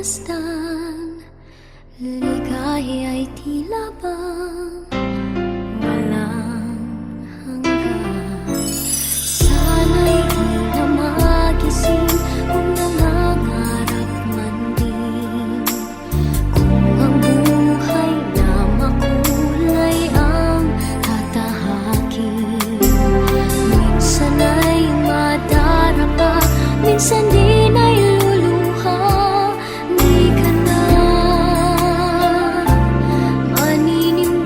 masdan, ligaya'y tila bang walang hanggan. Sana'y di na magising kung nangangarap man din, kung ang buhay na makulay ang tatahakin. Minsan ay madarapa, minsan din ay luluha. Di ka na maniniwala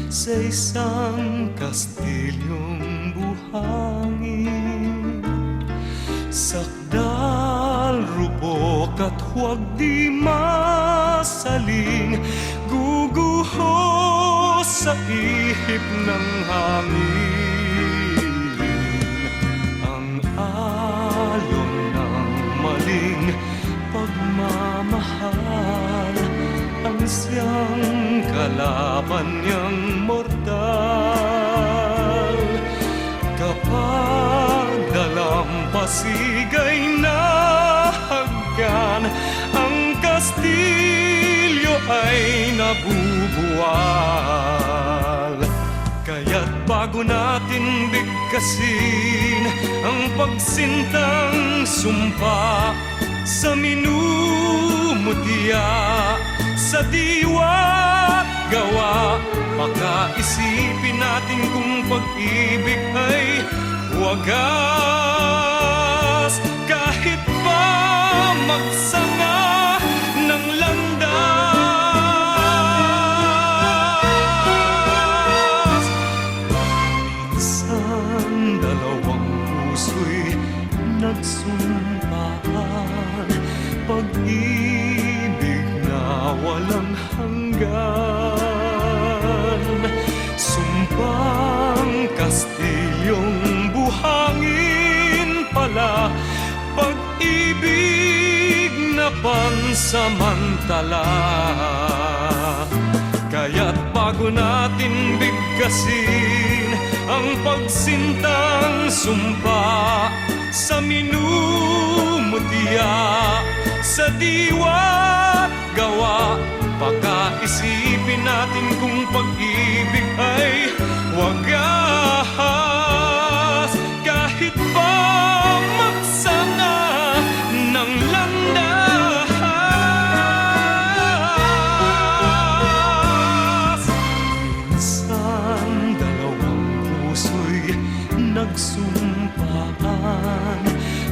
sa isang kastilyong buhangin. Sakdal, rupok at huwag di masaling, guguho sa ihip ng hangin. Ang alon ng maling pagmamahal, ang siyang kalaban niyang mortal. Kapag dalampasigay na haggan, ang kastilyo ay nabubuwal. Kaya't bago natin bigkasin ang pagsintang sumpa sa minumutya, sa diwa't gawa, pakaisipin natin kung pag-ibig ay wagas. Kahit pa magsanga ng landas, minsan dalawang puso'y nagsumpaan, pag-ibig na walang hanggan. Sumpang kastilyong buhangin pala, pag-ibig na pansamantala. Kaya't bago natin bigkasin ang pagsintang sumpa sa minumutya, sa diwa't gawa, pakaisipin natin kung pag-ibig ay wagas. Kahit pa magsanga ng landas, minsan dalawang puso'y nagsumpaan,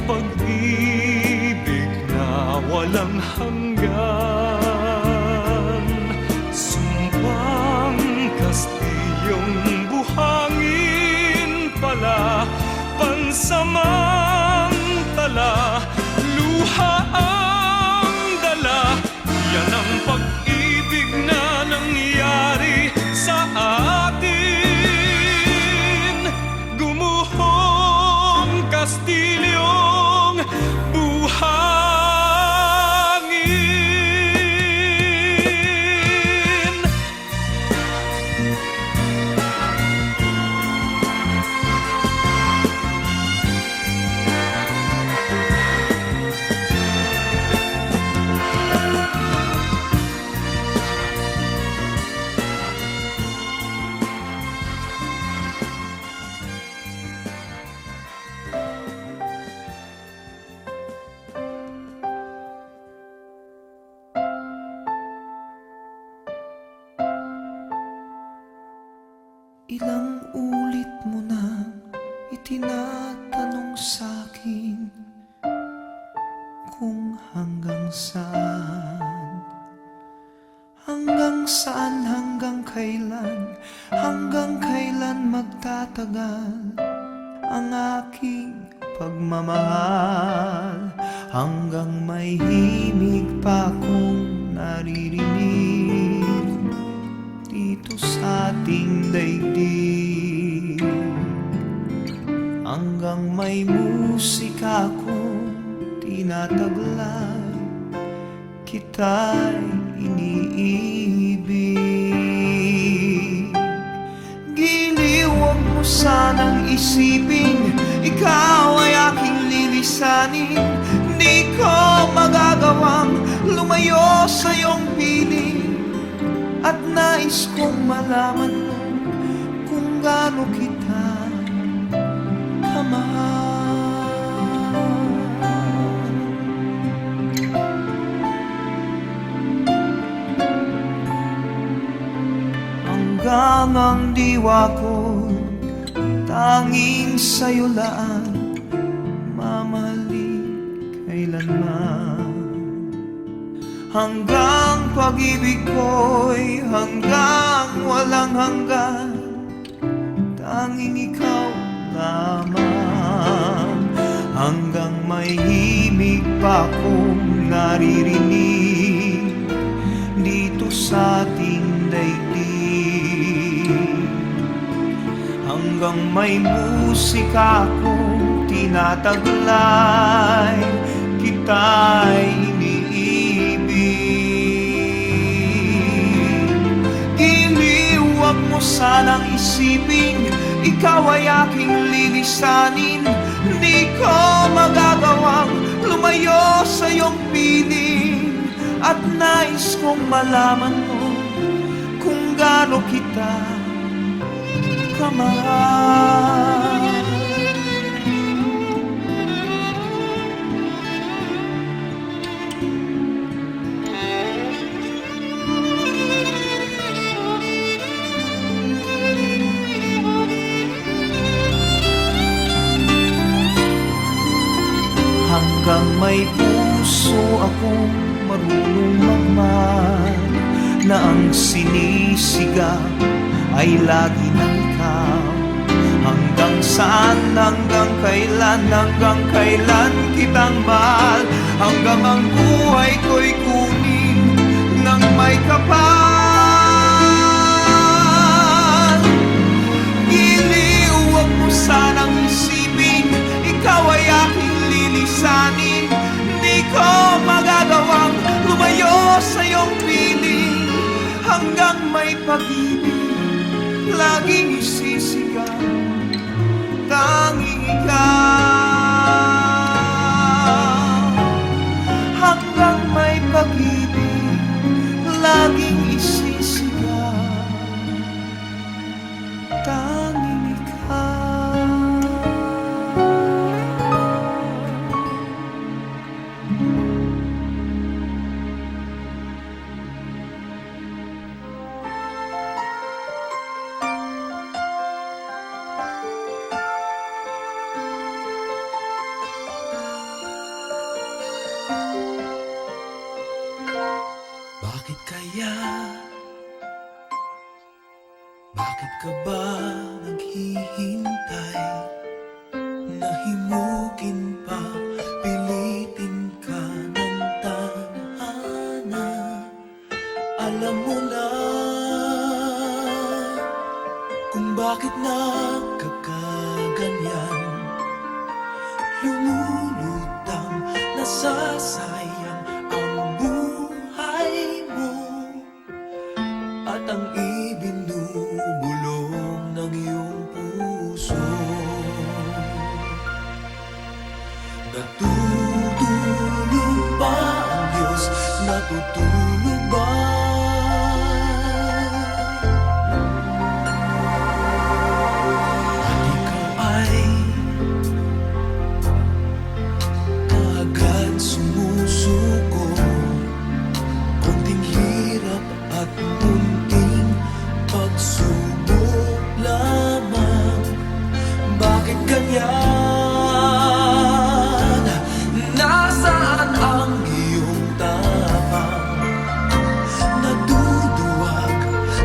pag-ibig na walang hanggan. Sumpang kastilyong buhangin pala, pansamantala, luha ang dala. Yan ang pag-ibig na nangyari sa atin. Gumuhong kastilyong buhangin. Ilang ulit mo na itinatanong sa'kin kung hanggang saan, hanggang kailan magtatagal ang aking pagmamahal, hanggang may himig pa akong naririnig dito sa ating daigdig, hanggang may musika akong tinataglay, kita'y iniibig. Giliw, huwag mo sanang isipin ikaw ay aking lilisanin. Di ko magagawang lumayo sa iyong piling, at nais kong malaman mo kung gaano kita kamahal. Hanggang ang diwa ko tanging sa'yo laan, mamahalin kailanman. hanggang pag-ibig ko'y hanggang walang hanggan. Tanging ikaw lamang, hanggang may himig pa akong naririnig dito sa ating daigdig. Hanggang may musika akong tinataglay, kita'y iniibig. Giliw, huwag mo sanang isipin, ikaw ay aking lilisanin. Di ko magagawang lumayo sa iyong piling, at nais kong malaman mo kung gaano kita kamahal. Hanggang may puso akong marunong magmahal, na ang sinisigaw ay lagi ng ikaw. Hanggang saan, hanggang kailan kitang mahal, hanggang ang buhay ko'y kunin ng may kapal. Giliw, huwag mo sanang isipin, ikaw ay aking lilisanin. Di ko magagawang lumayo sa iyong piling, hanggang may pag-ibig laging isisigaw, tanging ikaw. Hanggang may pag-ibig laging isisigaw, tanging ikaw. Bakit kaya? Bakit ka ba naghihintay? Nahimukin pa, pilitin ka ng tadhana. Alam mo na kung bakit nagkakaganyan. Lumulutang, nasasayang ang buhay mo, at ang ibinubulong ng iyong puso. Natutulog ba ang Diyos? Natutulog ba? At ikaw ay agad sumusuko, konting hirap at munting pagsubok lamang. Bakit ganyan? Nasaan ang iyong tapang? Naduduwag,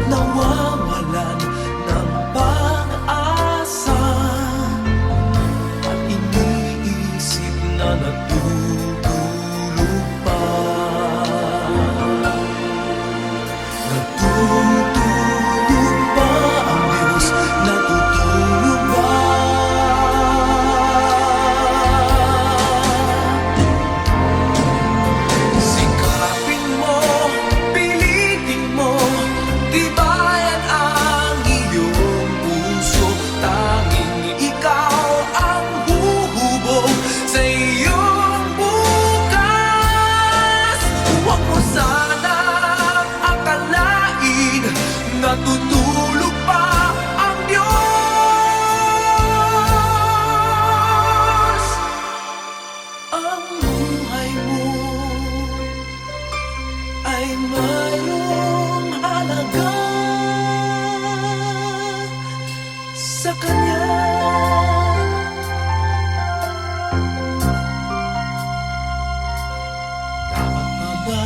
nawawalan ng pag-asa, at iniisip na natutulog pa. Natutulog ba ang Diyos? Natutulog ba? Sikapin mo, pilitin mo, tibayan ang iyong puso. Tanging ikaw ang huhubog sa iyong bukas. Huwag mo sanang akalain natutulog pa ang Diyos. Ang buhay mo ay mayroong halaga sa Kanya. Dapat pa ba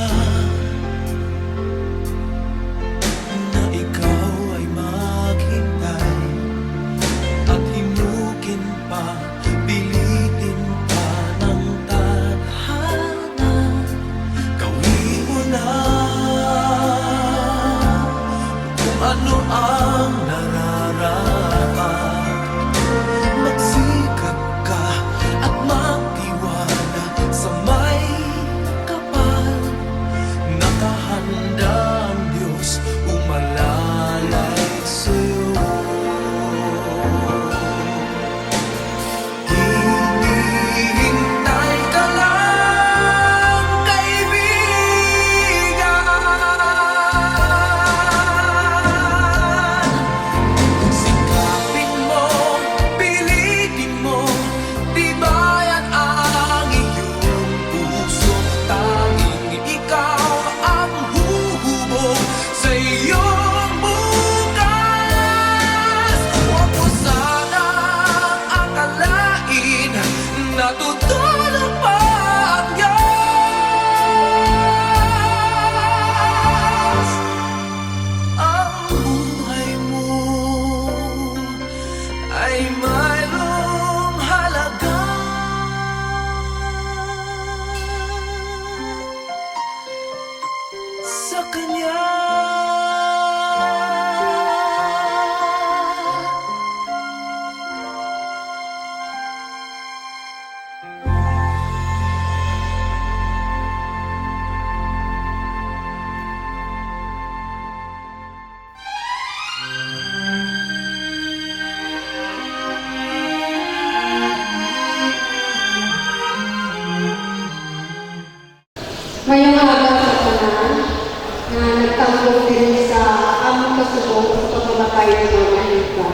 iba.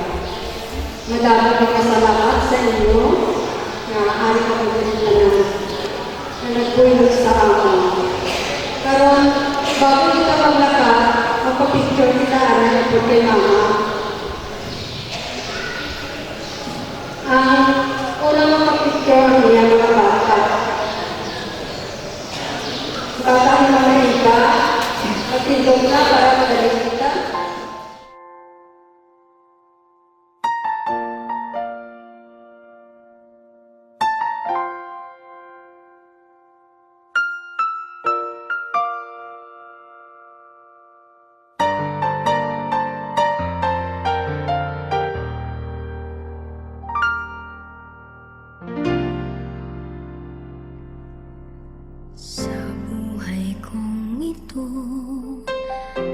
Madami kong pasalamat sa inyo na ari ko na nagpulog sa akin. Karon, bago kita maglakad, magpa-picture kita na po kay Mama. Ang unang magpa-picture niya mga bata. Bata ang mga iba, magtindog na para magaling kita. Sa buhay kong ito,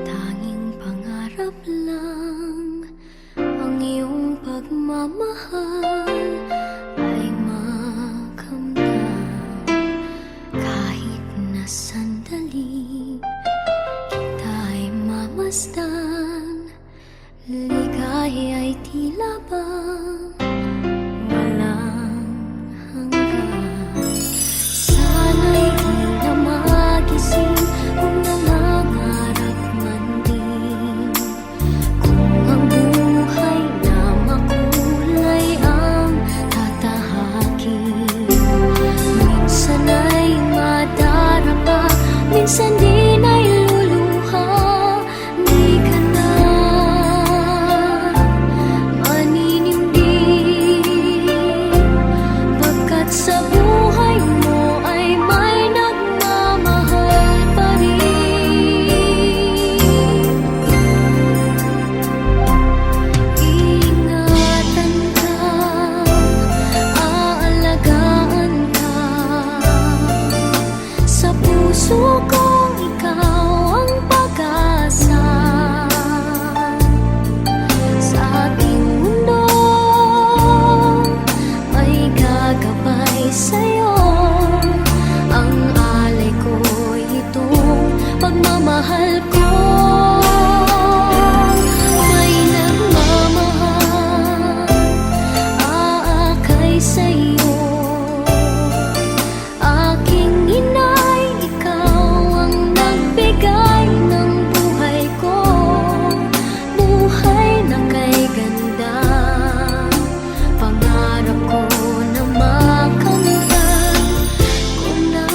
tanging pangarap lang ang iyong pagmamahal ay makamtan. Kahit na sandali kita'y mamasdan, ligaya ay tila ba walang hanggan. Sana'y di na magising kung nangangarap man din. Kung ang buhay na makulay ang tatahakin. Minsan ay madarapa, minsan din ay luluha. Di ka na maninindig, pagkat sa buhay mo ay may nagmamahal pa rin. Ingatan ka, aalagaan ka. Sa puso ko ikaw ang pag-asa. Sa ating mundo ay gagabay sa'yo. Ang alay ko'y itong pagmamahal ko. May nagmamahal, aakay sa'yo. Aking inay, ikaw ang nagbigay ng buhay ko. Buhay na kay ganda, pangarap ko na makamtan ko na.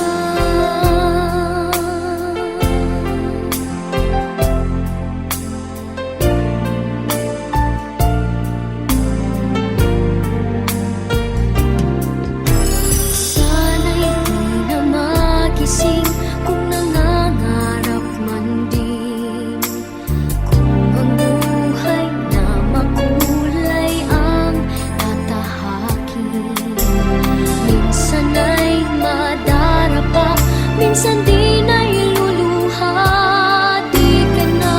Sana'y di na magising kung nangangarap man din. Kung ang buhay na makulay ang tatahakin. Minsan ay madarapa, minsan din ay luluha. Di ka na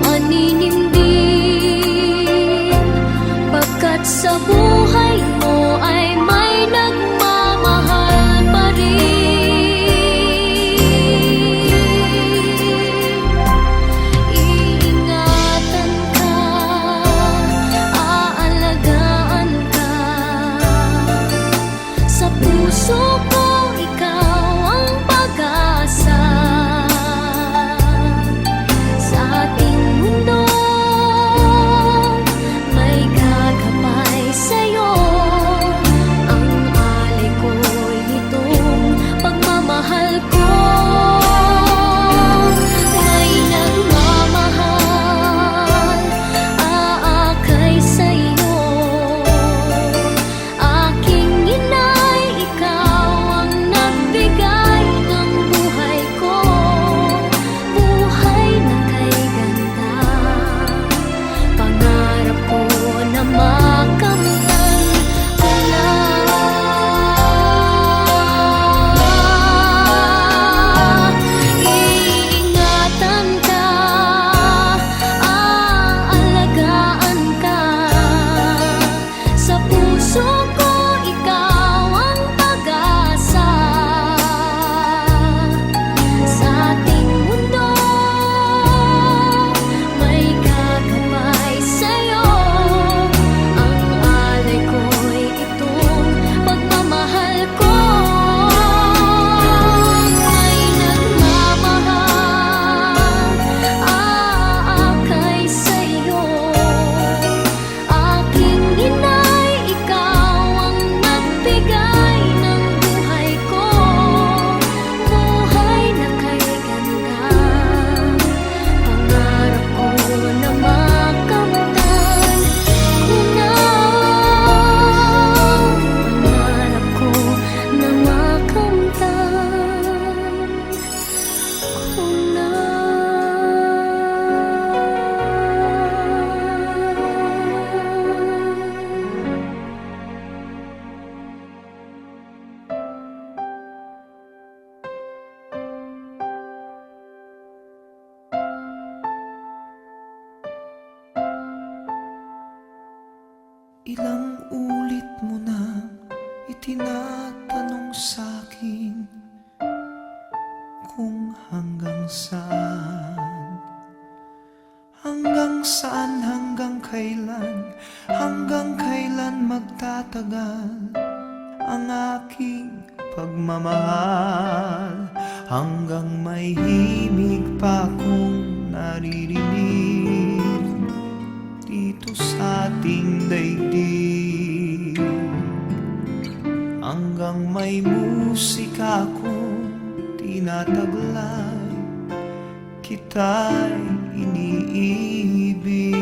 maninindig, pagkat sa buhay mo ay may nagmamahal pa rin. Iingatan ka, aalagaan ka. Sa puso ko Ilang ulit mo na itinatanong sa'kin kung hanggang saan, hanggang kailan magtatagal ang aking pagmamahal, hanggang may himig pa akong naririnig dito sa ating daigdig, hanggang may musika akong tinataglay, kita'y iniibig.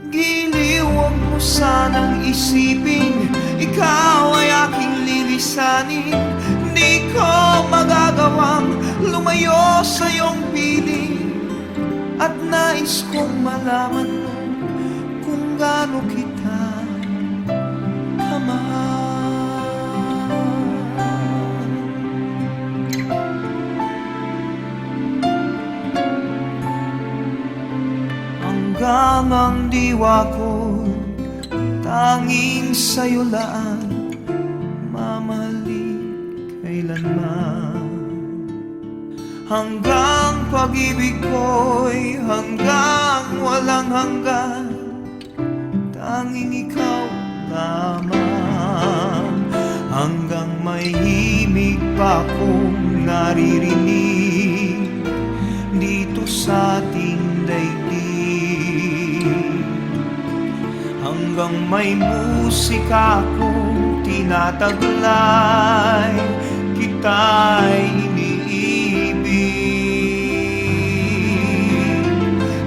Giliw, huwag mo sanang isipin ikaw ay aking lilisanin. Di ko magagawang lumayo sa iyong piling, at nais kong malaman mo kung gaano kita kamahal. Hanggang ang diwa ko tanging sa'yo laan, mamahalin kailanman. Hanggang pag-ibig ko'y hanggang walang hanggan, tanging ikaw lamang. Hanggang may himig pa akong naririnig dito sa ating daigdig, hanggang may musika akong tinataglay, kita'y iniibig.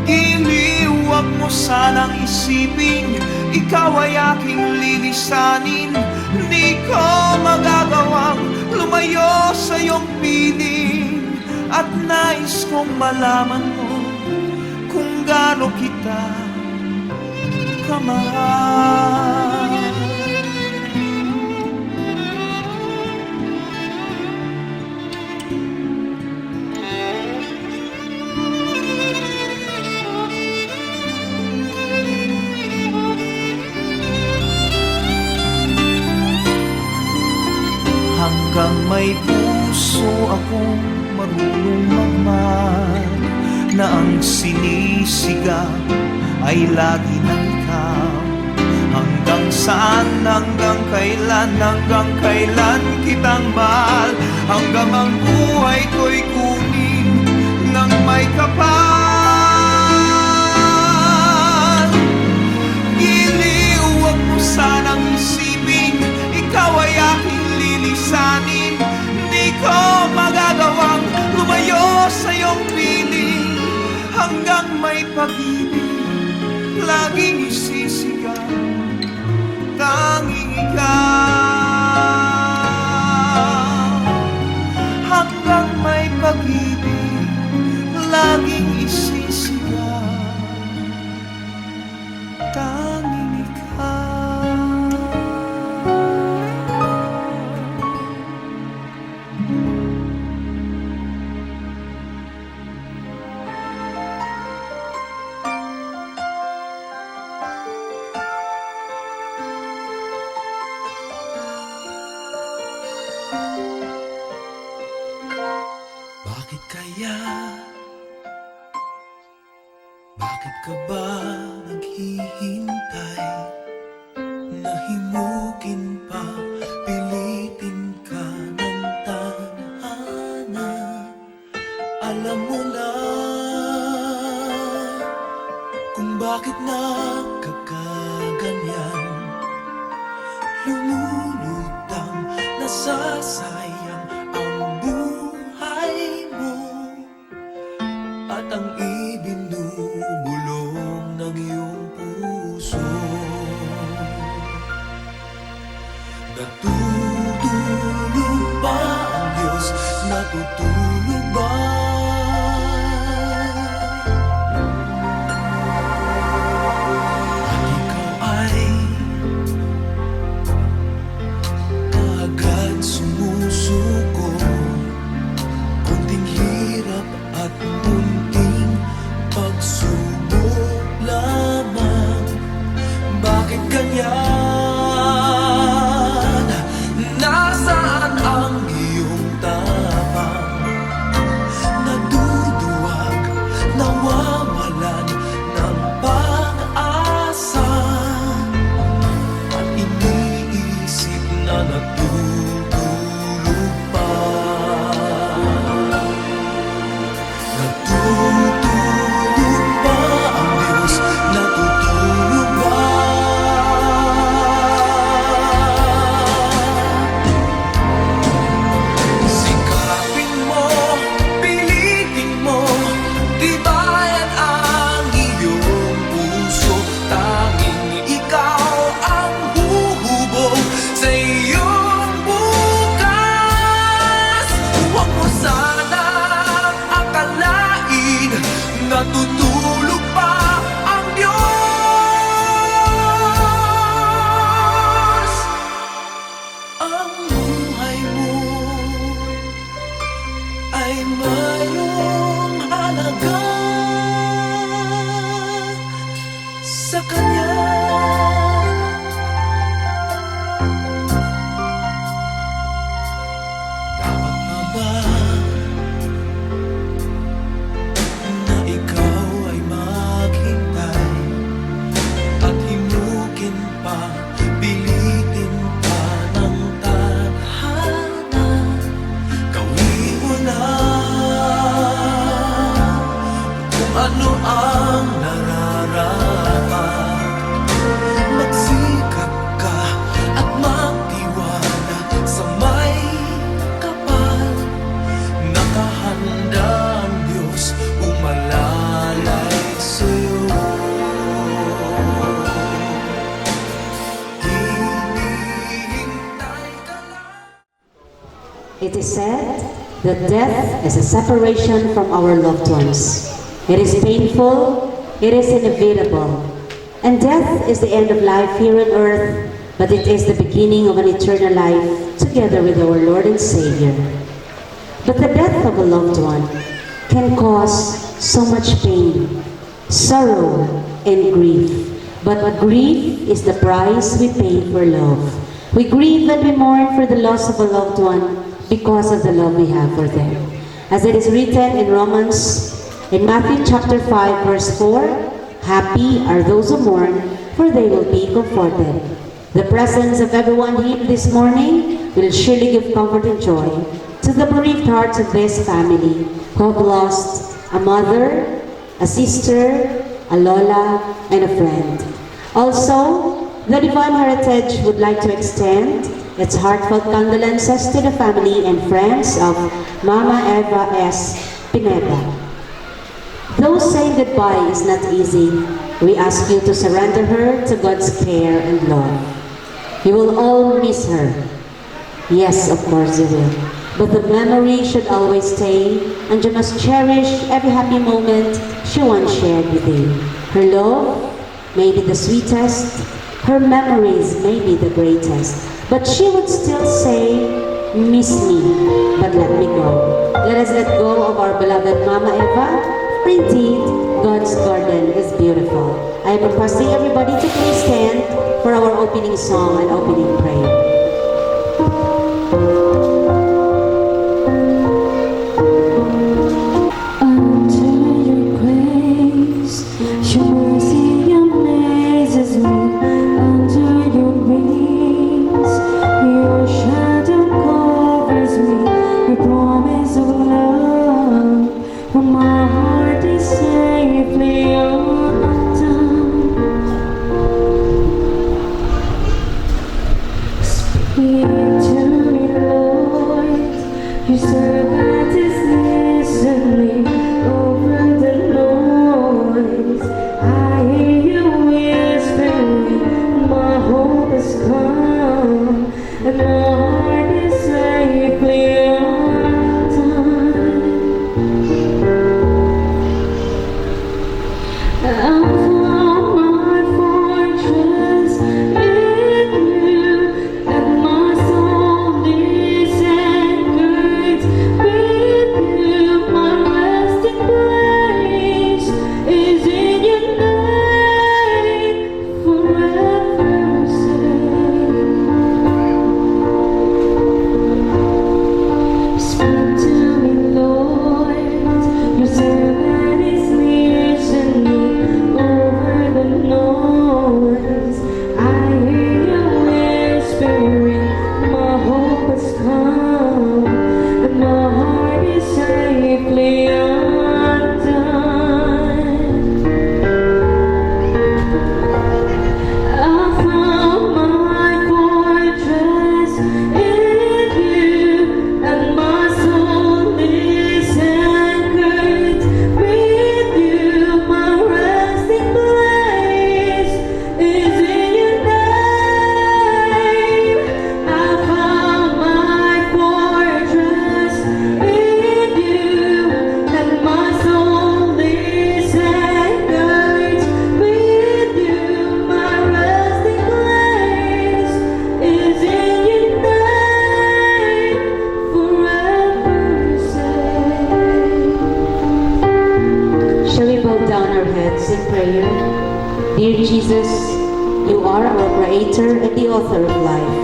Giliw, huwag mo sanang isipin ikaw ay aking lilisanin. Di ko magagawang lumayo sa iyong piling, at nais kong malaman mo kung gaano kita kamahal. Hanggang may puso akong marunong magmahal, na ang sinisigaw ay lagi ng ikaw. Hanggang saan, hanggang kailan kitang mahal, hanggang ang buhay ko'y kunin ng may kapal. Giliw, huwag mo sanang isipin ikaw ay aking lilisanin. Di ko magagawang lumayo sa iyong piling, hanggang may pag-ibig laging isisigaw, tanging ikaw. Hanggang may pag-ibig laging isisigaw, tanging ikaw. Bakit kaya? Bakit ka ba naghihintay? Nahimukin pa, pilitin ka ng tadhana. Alam mo na kung bakit nagkakaganyan. Lumulutang, nasasayang ang buhay mo, at ang ibinubulong ng iyong puso. Natutulog ba ang Diyos? Natutulog ba? At ikaw ay agad sumusuko, kunting hirap at munting pagsubok lamang It is said that death is a separation from our loved ones. It is painful, it is inevitable. And death is the end of life here on earth, but it is the beginning of an eternal life together with our Lord and Savior. But the death of a loved one can cause so much pain, sorrow, and grief. But grief is the price we pay for love. We grieve and we mourn for the loss of a loved one because of the love we have for them. As it is written in Matthew chapter 5 verse 4, happy are those who mourn, for they will be comforted. The presence of everyone here this morning will surely give comfort and joy to the bereaved hearts of this family who have lost a mother, a sister, a lola, and a friend. Also, the Divine Heritage would like to extend its heartfelt condolences to the family and friends of Mama Eva S. Pineda. Though saying goodbye is not easy, we ask you to surrender her to God's care and love. You will all miss her. Yes, of course you will. But the memory should always stay, and you must cherish every happy moment she once shared with you. Her love may be the sweetest, her memories may be the greatest, but she would still say, miss me, but let me go. Let us let go of our beloved Mama Eva, for indeed, God's garden is beautiful. I am requesting everybody to please stand for our opening song and opening prayer. Dear Jesus, you are our Creator and the author of life,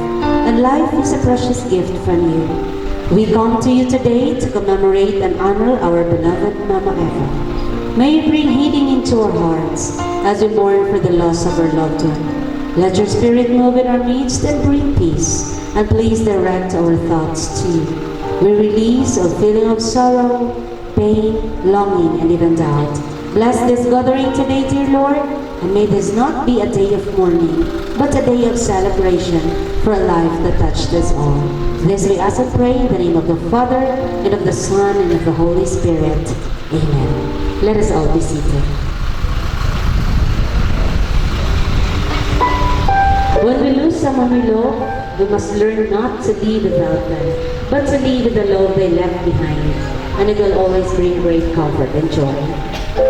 and life is a precious gift from you. We come to you today to commemorate and honor our beloved Mama Eva. May you bring healing into our hearts as we mourn for the loss of our loved one. Let your Spirit move in our midst and bring peace, and please direct our thoughts to you. We release a feeling of sorrow, pain, longing, and even doubt. Bless this gathering today, dear Lord, and may this not be a day of mourning, but a day of celebration for a life that touched us all. This we ask and pray in the name of the Father, and of the Son, and of the Holy Spirit. Amen. Let us all be seated. When we lose someone we love, we must learn not to live without them, but to live with the love they left behind, and it will always bring great comfort and joy.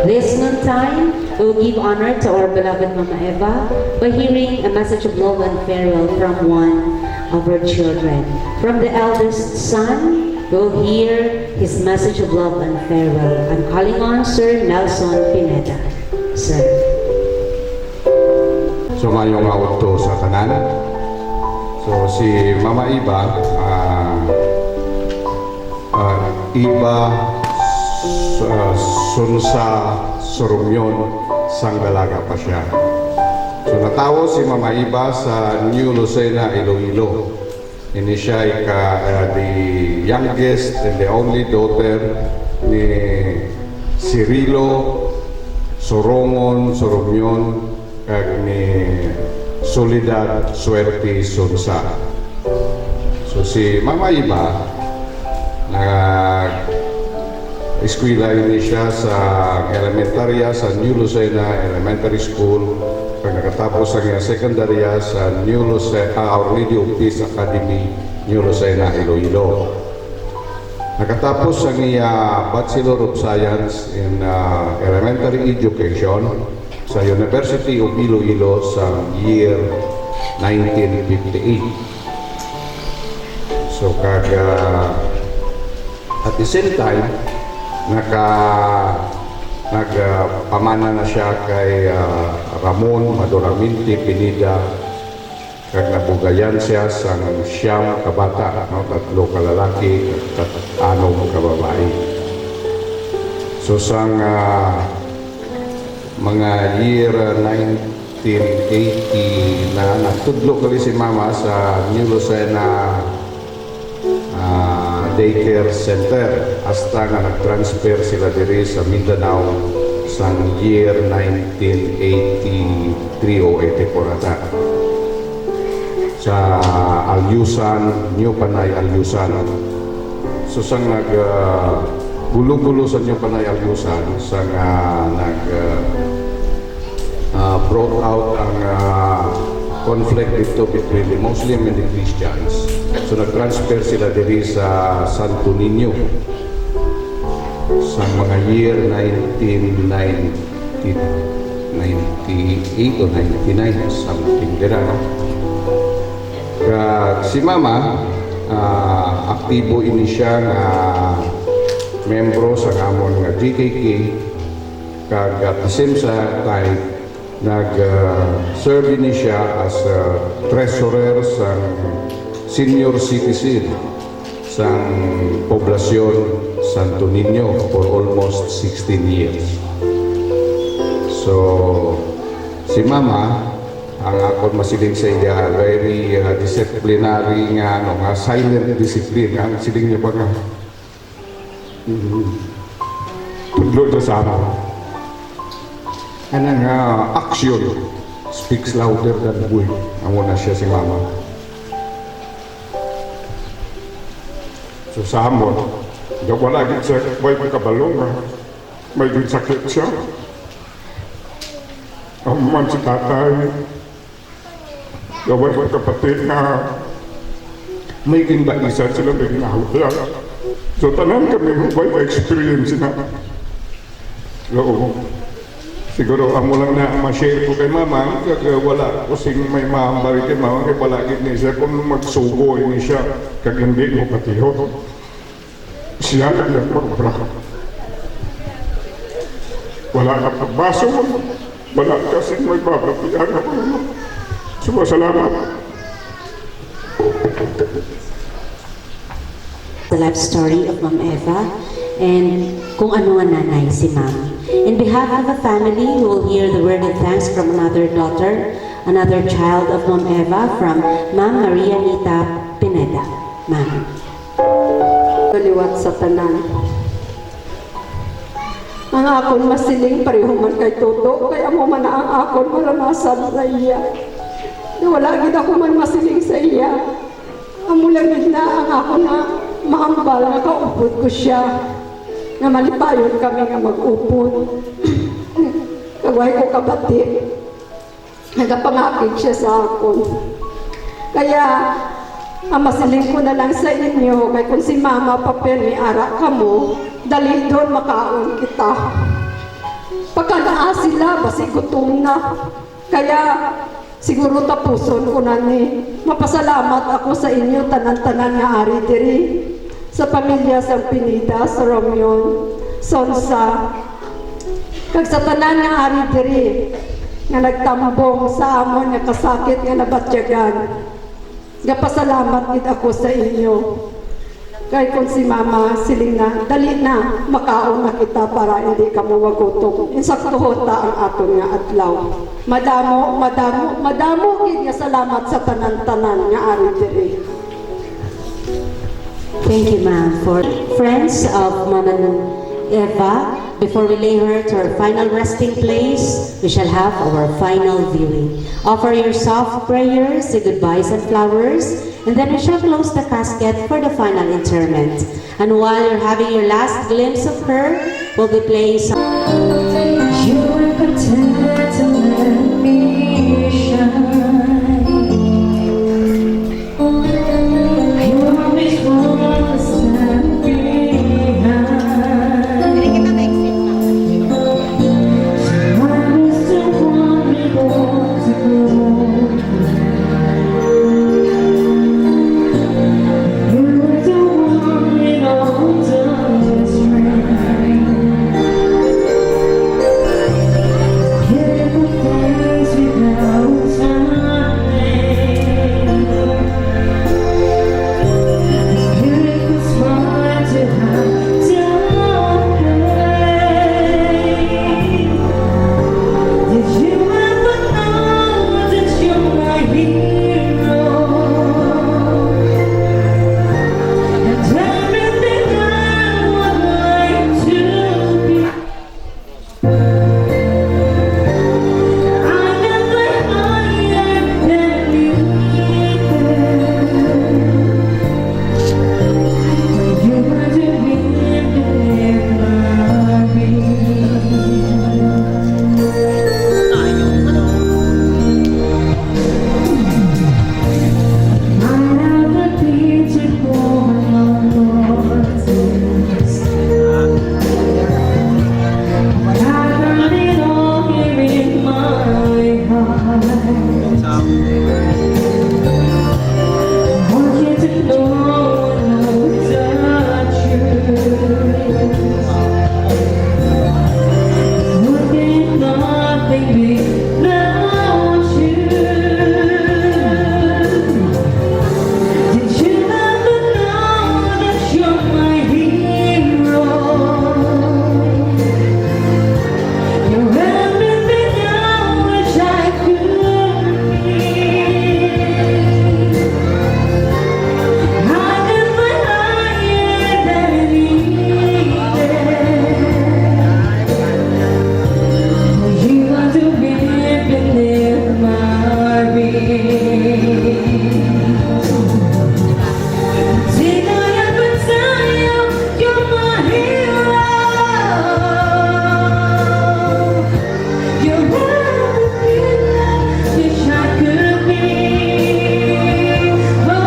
This noontime, we will give honor to our beloved Mama Eva by hearing a message of love and farewell from one of her children. From the eldest son, we will hear his message of love and farewell. I'm calling on Sir Nelson Pineda. Sir. So mayong auto sa tanan. So si Mama Iba, Iba Sunsa Sorumyon sang dalaga pa siya. So natawo si Mama Iba sa New Lucena, Iloilo. Ini siya the youngest and the only daughter ni Cirilo Sorongon Sorumyon kag ni Soledad Suerte Sonsa. So si Mama Iba eskwela ini siya sa elementarya sa New Lucena Elementary School. Pag nakatapos ang sekundarya sa New Lucena Our Lady of Peace Academy, New Lucena, Iloilo. Nakatapos ang Bachelor of Science in Elementary Education sa University of Iloilo sa year 1958. So at the same time, nagpamana na siya kay Ramon Madoraminti Pineda, kag nabugayan siya sa siyam kabata, no? 3 kalalaki at 6 kababae. So sang mga year 1980 na natudlo kali si Mama sa New Lucena Daycare Center hasta nga nag-transfer sila diri sa Mindanao sa year 1983 o 84 ata sa Alyusan, New Panay Alyusan. So sang gulo-gulo sa New Panay Alyusan sang brought out ang conflict dito between the Muslim and the Christians. So nag-transfer sila diri sa Santo Niño sa mga year 1998 o 99, something dira, no? Si Mama, aktibo ini siya nga membro sa amon nga GKK, kag at the same time nag-serve ini siya as treasurer sa senior citizen sa poblasyon Santo Niño for almost 16 years. So si Mama, ang akon masiling sa iya, very disciplinary nga, nga silent discipline, ang siling niya pa nga tudlo na sa amin. Anang action speaks louder than word. Amo na siya si Mama. So sa amon, wala gid siya may pagkabalong, may gid sakit siya. Ang man si tatay, gawin ang kapatid na may ginbaisan sila, may ginahulyan. So tanan kami may experience na. Siguro amo lang na ma-share ko kay Mama, kag wala kasi may maambari kay Mama, kay palagi ni siya kung magsugo ni siya, kag hindi mo patihot. Siya kag nagpapra. Wala na pagbaso, wala kasi may babapian na po. So, salamat. The life story of Ma'am Eva and kung ano ang nanay si Ma'am. In behalf of the family, we will hear the word of thanks from another daughter, another child of Ma'am Eva, from Ma'am Maria Nita Pineda. Ma'am. Kaliwat sa tanan. Ang akon masiling pareho man kay Toto, kaya mo man ang akon malamasan sa iya. Wala gid ako man masiling sa iya. Amulan gid na ang ako na mahambal nga kaupod ko siya. Nga malipayon kami nga mag-upod. Kagway ko kabati. Nagapangakit siya sa akon. Kaya Ang masiling ko na lang sa inyo, kay kung si Mama Papel ni ara ka mo, dali doon makaon kita. Pagkanaa sila, basi gutom na. Kaya siguro tapuson ko na ni. Mapasalamat ako sa inyo, tanan-tanan nga ari diri. Sa pamilya sa Pinida, sa Romeo, Sonsa, kag sa tanan nga ari diri, nga nagtambong sa amon nga kasakit nga nabatyagan. Gapasalamat gid ako sa inyo. Kay kung si Mama siling na, dali na, makaon na kita para hindi ka mawagutom. Insaktuhota ang aton nga adlaw. Madamo gid nga salamat sa tanan-tanan nga ari diri. Thank you, ma'am. For friends of Mama Eva, before we lay her to her final resting place, we shall have our final viewing. Offer your soft prayers, say goodbyes and flowers, and then we shall close the casket for the final interment. And while you're having your last glimpse of her, we'll be playing some. You were content to let me shine. You always want to stand behind. I was the one we want to go. You were the one with all the strength. Beautiful things without time. Beautiful smile to have done. Did you ever know that you're my hero? And everything I would like to be. I never higher than you. You were the wind in my breeze. I have a picture for my voices. I got it all here in my heart. Want you to know the truth. Wouldn't nothing be without you? Did you ever know that you're my hero? You're everything I wish I could be. I never higher than you are the wind beneath my wings. Did I ever tell you you're my hero? You're everything I wish I could be. Oh,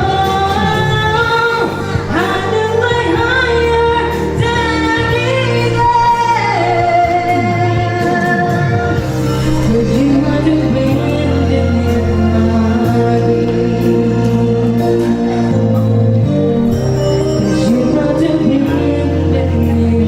I never higher than you are the wind beneath my wings. You are the wind beneath my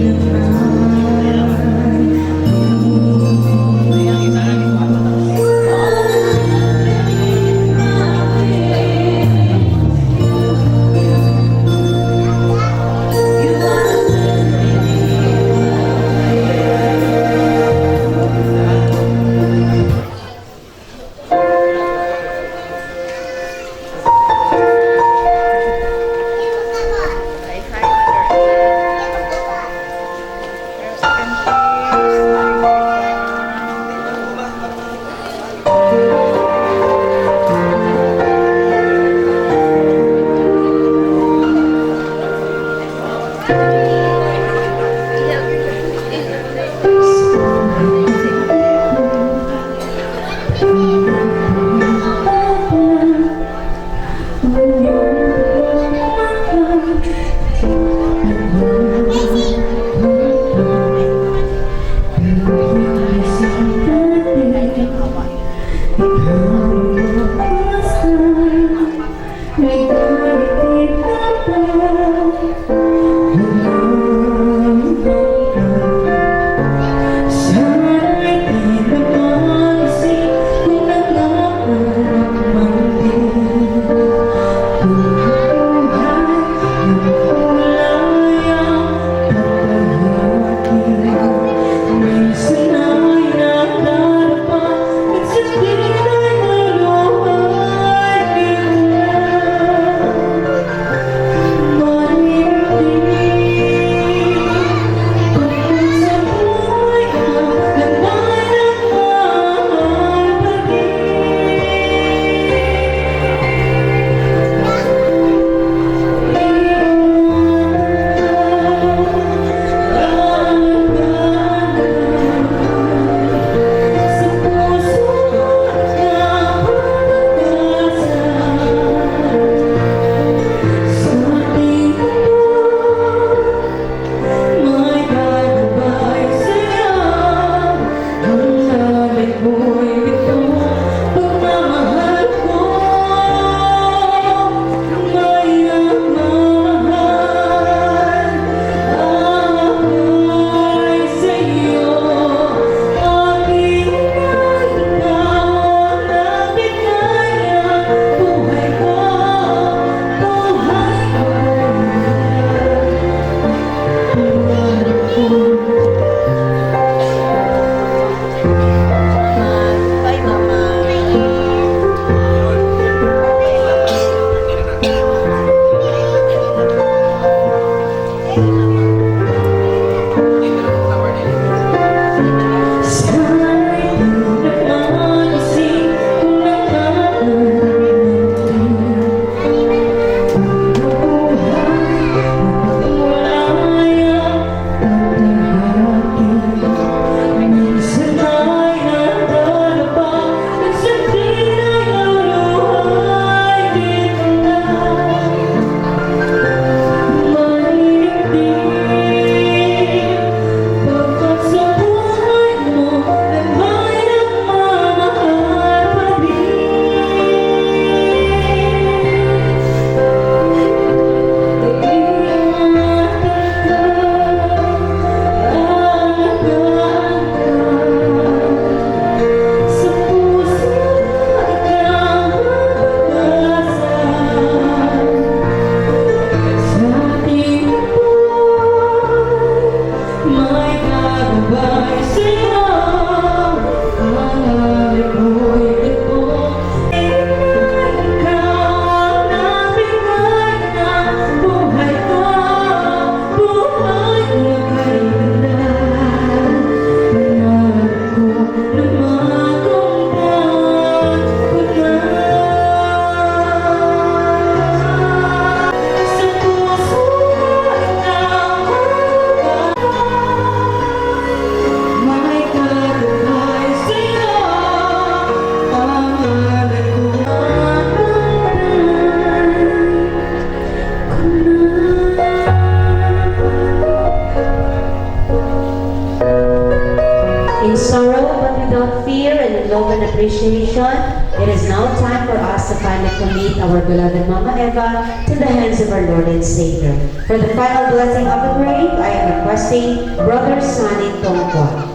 without fear and in love and appreciation, it is now time for us to finally commit our beloved Mama Eva to the hands of our Lord and Savior. For the final blessing of the grave, I am requesting Brother Sunny Tongkwa.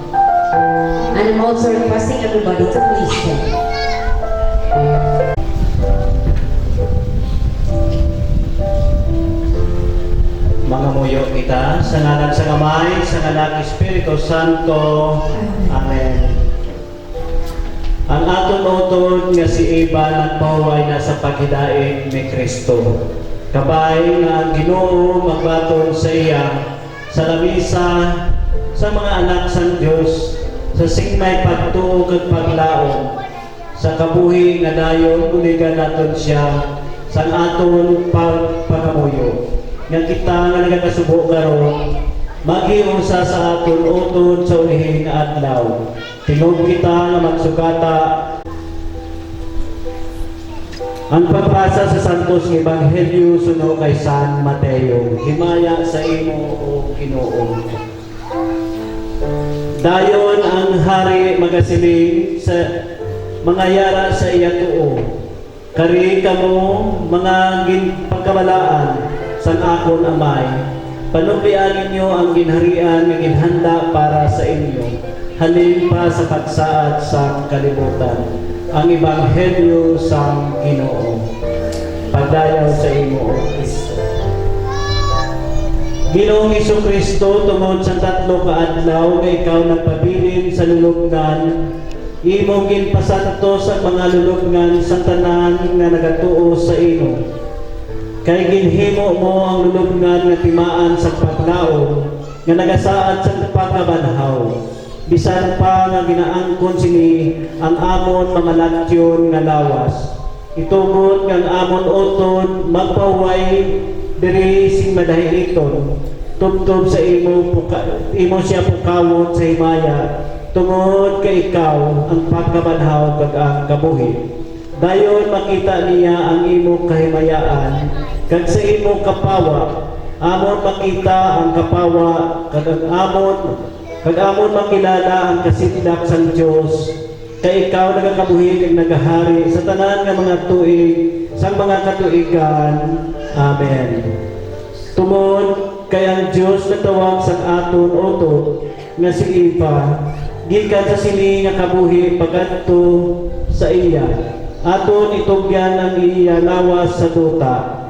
And I'm also requesting everybody to please stand. Mga muyo kita, sa ngalan sa Kamay, sa ngalan ng Espiritu Santo. Amen. Ang aton utod nga si Eva nagpaway na sa paghidaig ni Kristo. Kabay nga ang Ginoo magbaton sa iya sa labisa sa mga anak sa Dios sa sigmay pagtuo kag paglaom sa kabuhi nga dayon uligan naton siya sa aton pagpagamuyo. Nga kita nga nagakasubo karon maghiusa sa aton utod sa ulihin nga adlaw. Tingog kita nga magsugata ang pagbasa sa Santos nga Ebanghelyo suno kay San Mateo. Himaya sa imo o Ginoo. Dayon ang hari magasiling sa mga yara sa iya tuo. Kari kamo mga pagkabalaan sang akon amay. Panubian ninyo ang ginharian nga ginhanda para sa inyo. Halin pa sa pagsaad sa kalibutan. Ang Ebanghelyo sa Ginoo. Pagdayaw sa imo, O Kristo. Ginoong Kristo, tungod sa 3 ka adlaw nga ikaw nagpabilin sa lulubngan, imo ginpasanto sa mga lulubngan sa tanan nga nagatuo sa imo. Kay ginhimo mo ang lulubngan nga timaan sa paglaom nga nagasaad sa pagkabanhaw. Bisan pa nga ginaangkon sini ang amon mga latyon nga lawas. Itugod nga ang amon utod magpaway diri sing madahiton. Tubtob sa imo siya pukawon sa himaya. Tungod kay ikaw ang pagkabanhaw kag ang kabuhi. Dayon makita niya ang imo kahimayaan kag sa imo kapawa. Amon makita ang kapawa kag amon makilala ang kasidlak sa Dios. Kay ikaw nagakabuhi kag nagahari sa tanan nga mga tuig sang mga katuigan. Amen. Tungod kay ang Dios natawag sa aton utod nga si Eva gikan sa sini nga kabuhi pagadto sa iya. Aton itugyan ang iya lawas sa duta.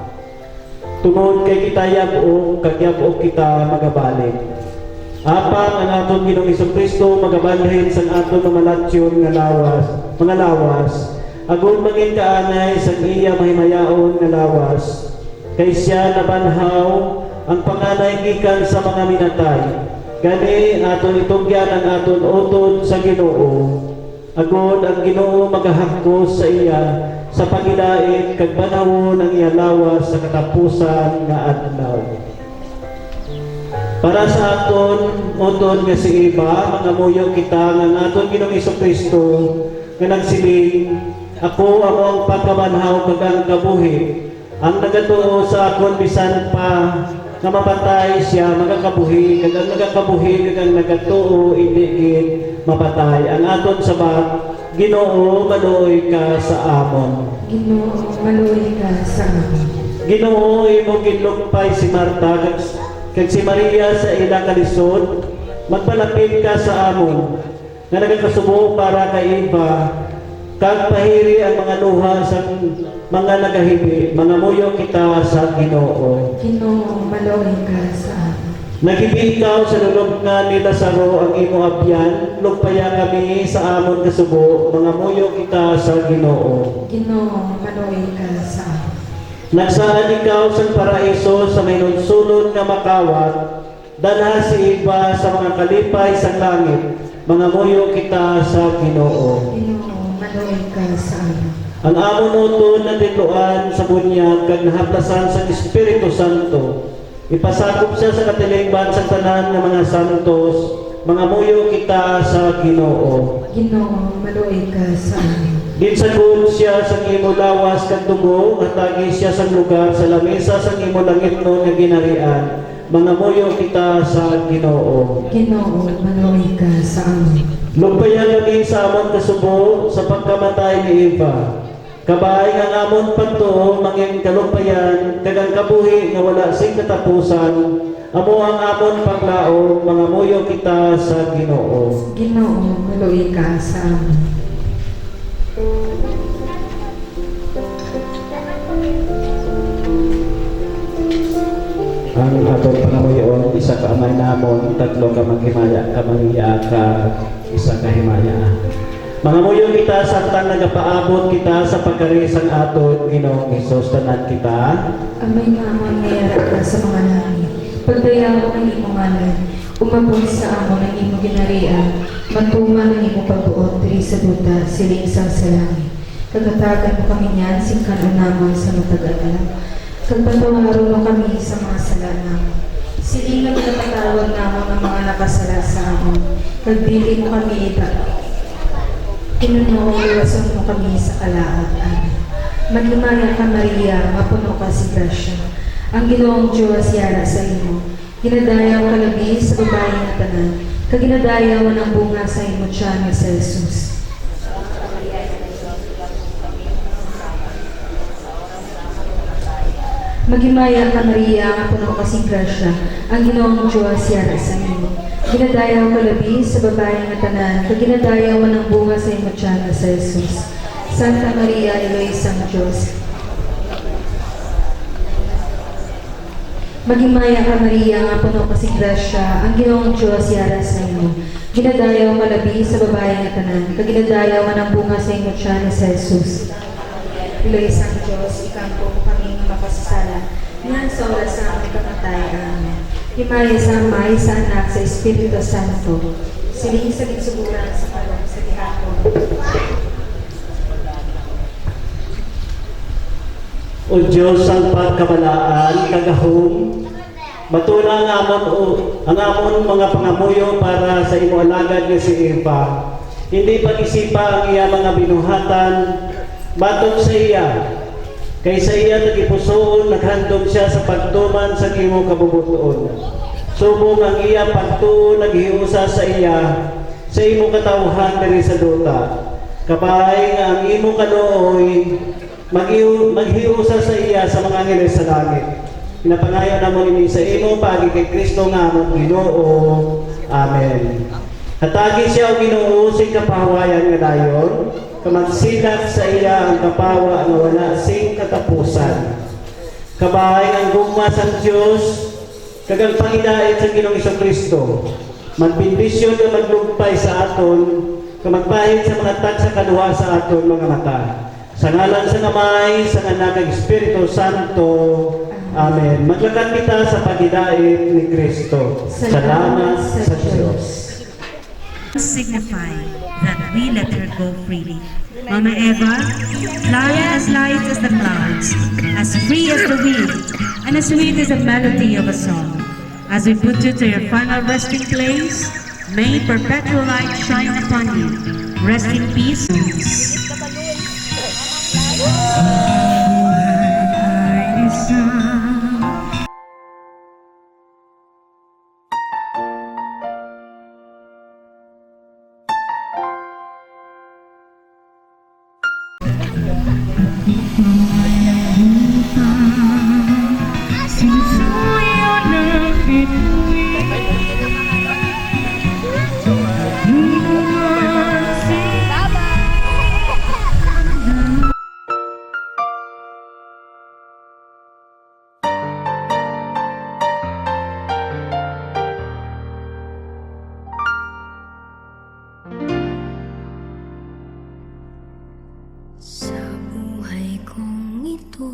Tungod kay kita yag-o kag yag-o kita magabalik. Apang ang aton Ginoong Kristo magabalhin sa aton mga latyon nga lawas. Agon maging kaanay sa iya mahimayaon nga lawas. Kay siya nabanhaw ang panganay gikan sa mga minatay. Gani aton itugyan ang aton utod sa Ginoo. Agon ang Ginoo magahakos sa iya sa paghidaig kag banawon ang iya lawas sa katapusan nga adlaw. Para sa aton utod nga si Eva, mga muyo kita nga aton Ginoong Kristo nga nagsiling, ako ang pagkabanhaw kag ang kabuhi. Ang nagatuo sa akon bisan pa nga mapatay siya magakabuhi kag ang nagakabuhi kag ang nagatuo hindi gid mapatay. Ang aton sabat, Ginoo maluoy ka sa amon. Ginoo, maluoy ka sa amin. Ginoo imo ginlukpay si Marta kag si Maria sa ila kalisod, magpalapit ka sa amon nga nagakasubo para kay Eva kag pahiri ang mga luha sa mga nagahibi. Mga muyo kita sa Ginoo. Ginoo, maluoy ka sa amin. Nagibi ikaw sa lulubngan ni Lazaro ang imo abyan, lugpaya kami sa amon kasubo. Mga muyo kita sa Ginoo. Ginoo, maluoy ka sa amin. Nagsaan ikaw sa paraiso sa may nunsulod nga makawat, dalha si Eva sa mga kalipay sa langit. Mga muyo kita sa Ginoo. Ginoo, maluoy ka sa amin. Ang amon utod na tinluan sa bunyag kag nahaplasan sa Espiritu Santo. Ipasakop siya sa katilingban sa tanan ng mga santos mangamuyo kita sa Ginoo. Ginoo, maluoy ka sa amin. Ginsagod siya sa imo lawas kag dugo, hatagi siya sa lugar sa lamesa sa imo langitnon nga ginarian. Mangamuyo kita sa Ginoo. Ginoo, maluoy ka sa amin. Lumpayan kami sa amon kasubo sa pagkamatay ni Eva. Kabay nga amon pagtuo mangin kalumpayan kagang kabuhi nga wala sing katapusan. Amo ang amon paglaom, mangamuyo kita sa Ginoo. Ginoo, maluoy ka sa amin. Ang atong pangamuyon, isa ka amay namon, tatlo ka maghimaya, ka Maria, ka isa ka himaya. Mangamuyo kita sa tang nagapaabot kita sa pagkarisang aton, Ginoong Hesus, tanan kita. Amay nga amon ngayara ka sa mga langit. Pagdayaw ang imong ngalan, umabot sa amon ang imong ginarian, matuman ang imong pagbuot diri sa duta, siling sa langit. Kagatagan mo kami niyan, singkan namon sa matag-adlaw. Kagpatawaron mo kami sa mga sala namon. Siling ang pinapatawag namon ang mga nakasala sa amon. Kagdili mo kami Pinuno iwasan mo kami sa kalaat. Amen. Maghimaya ka Maria, mapuno ka si grasya. Ang Ginoong Diyos yara sa imo. Ginadayaw ka labi sa babae nga tanan. Kaginadayaw ng bunga sa imo tiyan nga sa Jesus. Maghimaya ka Maria, mapuno ka si grasya. Ang Ginoong Diyos yara sa imo. Ginadayaw ka labi sa babae nga tanan, kaginadayaw ng bunga sa imo tiyan nga sa Jesus. Santa Maria, Eloisa ng Diyos. Maghimaya ka Maria, nga puno ka si grasya, ang Ginoong Diyos yara sa imo. Ginadayaw ka labi sa babae nga tanan, kaginadayaw ng bunga sa imo tiyan nga sa Jesus. Eloisa ng Diyos, ikampo mo kami nga mapasasala, niyan sa oras sa aming kamatay. Amen. Himaya sa Amay, sa Anak, sa Espiritu Santo, siling sa gitsuburan sa kalong sa gihapon. O Diyos ang pagkamalaan, kagahom, matuna ang amon mga pangamuyo para sa imo alagad nga si Eva. Hindi pag-isipa ang iya mga binuhatan, batok sa iya. Kaysa iya nagipusoon, naghandom siya sa pagtuman sa imo kabubutoon. Subong ang iya pagtuon, naghiusa sa iya, sa imo katawhan diri sa duta. Kabay nga ang imo kaluoy, maghiusa sa iya sa mga angeles sa langit. Pinapangayo namon ini sa imo pagi kay Kristo nga among Ginoo. Amen. Hatagi siya o Ginoo sing kapahawayan nga dayon. Kamagsilat sa iya ang kapawa nga wala sing katapusan. Kabay ang gugma sa Diyos, kagang pangidait sa Ginoong Kristo. Magbindisyon na maglugpay sa aton, kamagpahit sa mga tag sa kaduha sa aton mga mata. Sa ngalan sa Amay, sa Anak, ug Espiritu Santo. Amen. Maglakad kita sa pagidait ni Kristo. Salamat sa Diyos. Signify that we let her go freely. Mama Eva, fly as light as the clouds, as free as the wind, and as sweet as the melody of a song. As we put you to your final resting place, may perpetual light shine upon you. Rest in peace. Sa buhay kong ito,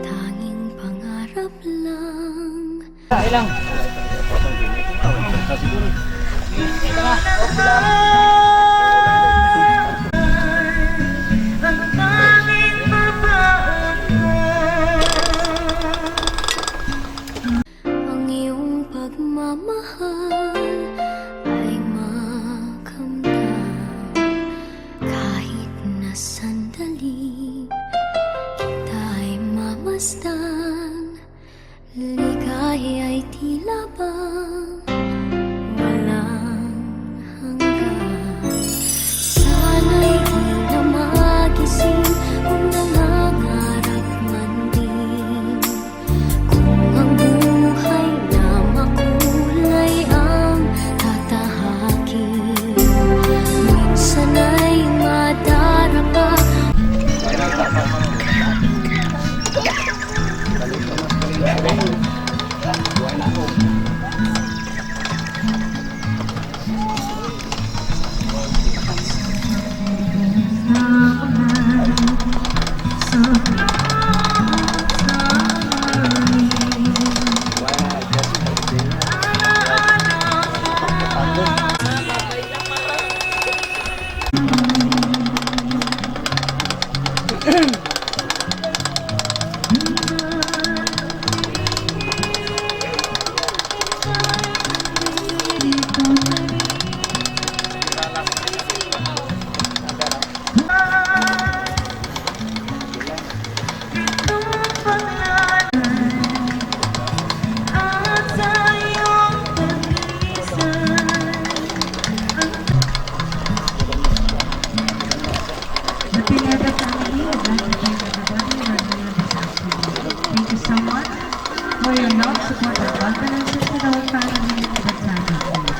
tanging pangarap lang. Ang iyong pagmamahal The Pineda family would like to thank everybody who has been this afternoon. Thank you so much for your love, support, and confidence with our family at the time of need.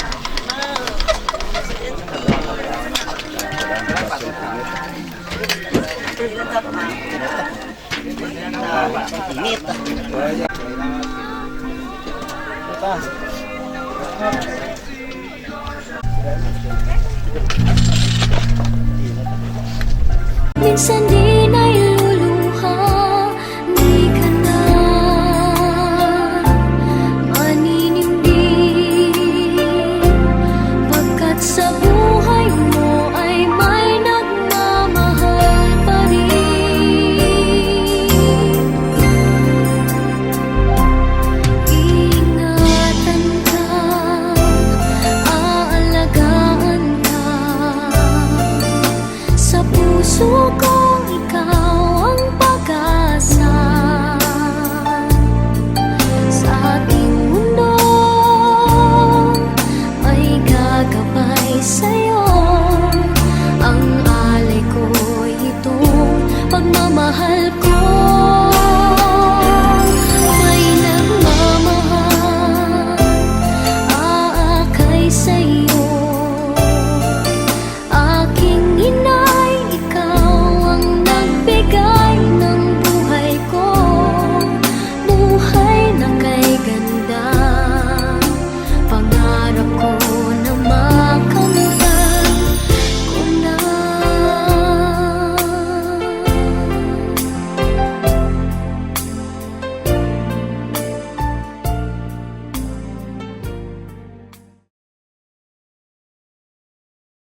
Minsan di nailuluha, di ka na maninindig. Pagkat sa buhay mo ay may nagmamahal pa rin. Ingatan ka, aalagaan ka. Sa puso ko ikaw